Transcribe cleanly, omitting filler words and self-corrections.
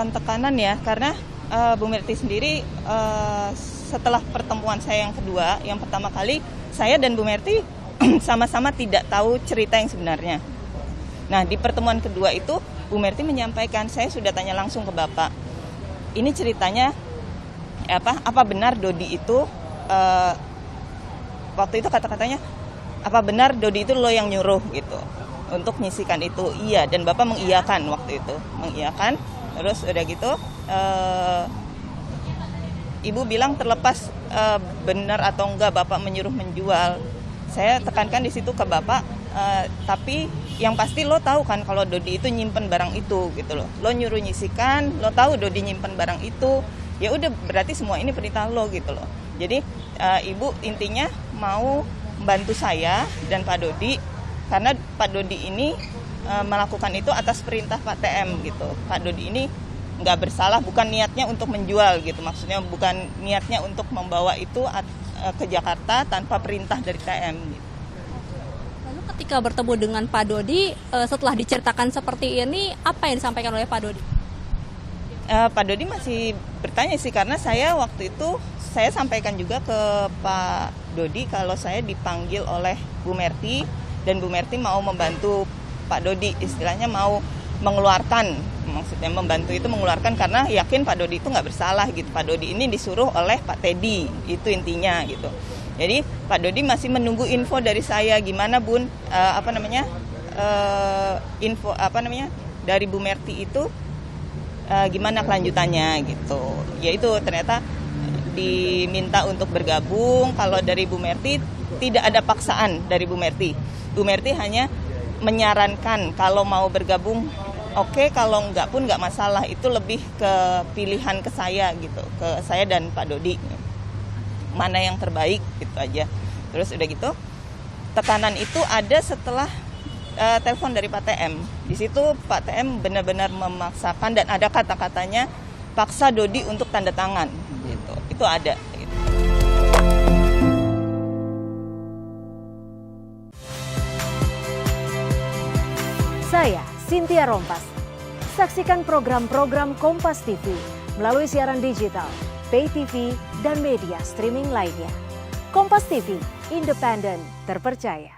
merasakan tekanan ya, karena Bu Merti sendiri setelah pertemuan saya yang kedua, yang pertama kali saya dan Bu Merti sama-sama tidak tahu cerita yang sebenarnya. Nah, di pertemuan kedua itu Bu Merti menyampaikan, saya sudah tanya langsung ke Bapak, ini ceritanya apa benar Dodi itu waktu itu kata-katanya, apa benar Dodi itu lo yang nyuruh gitu untuk nyisikan itu? Iya, dan Bapak mengiyakan waktu itu, mengiyakan. Terus udah gitu Ibu bilang terlepas benar atau enggak Bapak menyuruh menjual, saya tekankan di situ ke Bapak, tapi yang pasti lo tahu kan kalau Dodi itu nyimpen barang itu gitu loh. Lo nyuruh nyisikan, lo tahu Dodi nyimpen barang itu, ya udah berarti semua ini perintah lo gitu loh. Jadi Ibu intinya mau bantu saya dan Pak Dodi, karena Pak Dodi ini melakukan itu atas perintah Pak TM gitu. Pak Dodi ini nggak bersalah, bukan niatnya untuk menjual gitu, maksudnya bukan niatnya untuk membawa itu ke Jakarta tanpa perintah dari TM gitu. Lalu ketika bertemu dengan Pak Dodi, setelah diceritakan seperti ini, apa yang disampaikan oleh Pak Dodi? Pak Dodi masih bertanya sih, karena saya waktu itu saya sampaikan juga ke Pak Dodi kalau saya dipanggil oleh Bu Merti dan Bu Merti mau membantu Pak Dodi, istilahnya mau mengeluarkan, maksudnya membantu itu mengeluarkan karena yakin Pak Dodi itu nggak bersalah gitu. Pak Dodi ini disuruh oleh Pak Teddy, itu intinya gitu. Jadi Pak Dodi masih menunggu info dari saya, gimana Bun, info dari Bu Merti itu gimana kelanjutannya gitu. Yaitu ternyata diminta untuk bergabung. Kalau dari Bu Merti tidak ada paksaan dari Bu Merti. Bu Merti hanya menyarankan kalau mau bergabung oke, kalau enggak pun enggak masalah. Itu lebih ke pilihan ke saya gitu, ke saya dan Pak Dodi, mana yang terbaik gitu aja. Terus udah gitu tekanan itu ada setelah telepon dari Pak TM. Di situ Pak TM benar-benar memaksakan dan ada kata-katanya paksa Dodi untuk tanda tangan gitu. Itu ada gitu. Saya Cynthia Rompas. Saksikan program-program Kompas TV melalui siaran digital, pay TV, dan media streaming lainnya. Kompas TV, independen, terpercaya.